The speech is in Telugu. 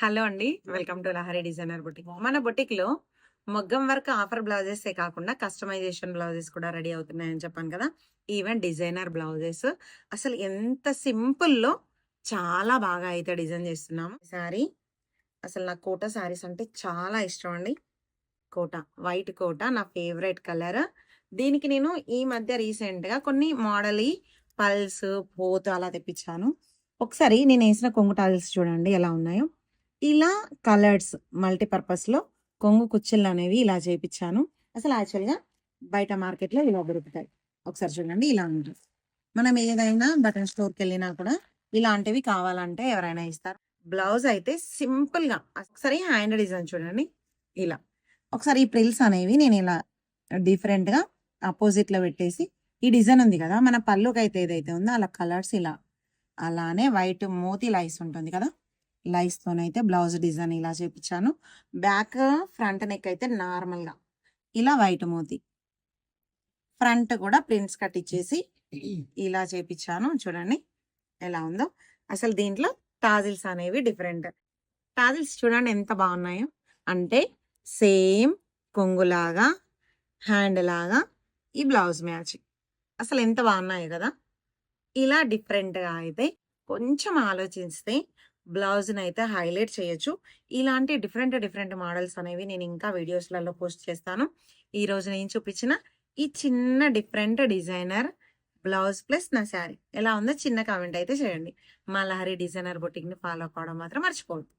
హలో అండి. Welcome to Lahari designer boutique. మన బొటిక్‌లో మగ్గం వర్క్ ఆఫర్ బ్లౌజెసే కాకుండా కస్టమైజేషన్ బ్లౌజెస్ కూడా రెడీ అవుతున్నాయని చెప్పాను కదా! ఈవెన్ డిజైనర్ బ్లౌజెస్ అసలు ఎంత సింపుల్‌లో చాలా బాగా అయితే డిజైన్ చేస్తున్నాము. సారీ అసలు నాకు కోటా సారీస్ అంటే చాలా ఇష్టం అండి. కోటా, వైట్ కోటా నా ఫేవరెట్ కలర్. దీనికి నేను ఈ మధ్య రీసెంట్‌గా కొన్ని మోడల్‌యి పల్స్, పోత్ అలా తెప్పించాను. ఒకసారి నేనేసిన కొంగు టాజిల్స్ చూడండి ఎలా ఉన్నాయో. ఇలా కలర్స్ మల్టీపర్పస్‌లో కొంగు కుచ్చిళ్ళనేవి ఇలా చేపిచ్చాను. అసలు యాక్చువల్‌గా బయట మార్కెట్‌లో ఇలా దొరుకుతాయి. ఒకసారి చూడండి ఇలా ఉంటుంది. మనం ఏదైనా బటన్ స్టోర్‌కెళ్ళినా కూడా ఇలాంటివి కావాలంటే ఎవరైనా ఇస్తారు. బ్లౌజ్ అయితే సింపుల్‌గా ఒకసారి హ్యాండ్ డిజైన్ చూడండి ఇలా. ఒకసారి ఈ ప్రిల్స్ అనేవి నేను ఇలా డిఫరెంట్‌గా అపోజిట్‌లో పెట్టేసి ఈ డిజైన్ ఉంది కదా! మన పళ్ళుకైతే ఏదైతే ఉందో అలా కలర్స్ ఇలా అలానే వైట్ మోతీ లైస్ ఉంటుంది కదా! లైస్‌తోనైతే బ్లౌజ్ డిజైన్ ఇలా చేపిచ్చాను. బ్యాక్, ఫ్రంట్ నెక్ అయితే నార్మల్‌గా ఇలా వైట్ మోతీ. ఫ్రంట్ కూడా ప్రిన్స్ కట్ ఇచ్చేసి ఇలా చేపిచ్చాను. చూడండి ఎలా ఉందో. అసలు దీంట్లో టాజిల్స్ అనేవి డిఫరెంట్. టాజిల్స్ చూడండి ఎంత బాగున్నాయో. అంటే సేమ్ కొంగులాగా, హ్యాండ్ లాగా ఈ బ్లౌజ్ మ్యాచింగ్. అసలు ఎంత బాగున్నాయి కదా! ఇలా డిఫరెంట్‌గా అయితే కొంచెం ఆలోచిస్తే బ్లౌజ్‌నైతే హైలైట్ చేయొచ్చు. ఇలాంటి డిఫరెంట్ మోడల్స్ అనేవి నేను ఇంకా వీడియోస్‌లలో పోస్ట్ చేస్తాను. ఈరోజు నేను చూపించిన ఈ చిన్న డిఫరెంట్ డిజైనర్ బ్లౌజ్ ప్లస్ నా శారీ ఎలా ఉందో చిన్న కామెంట్ అయితే చేయండి. మా లహరి డిజైనర్ బొటిక్‌ని ఫాలో అవ్వడం మాత్రం మర్చిపోవద్దు.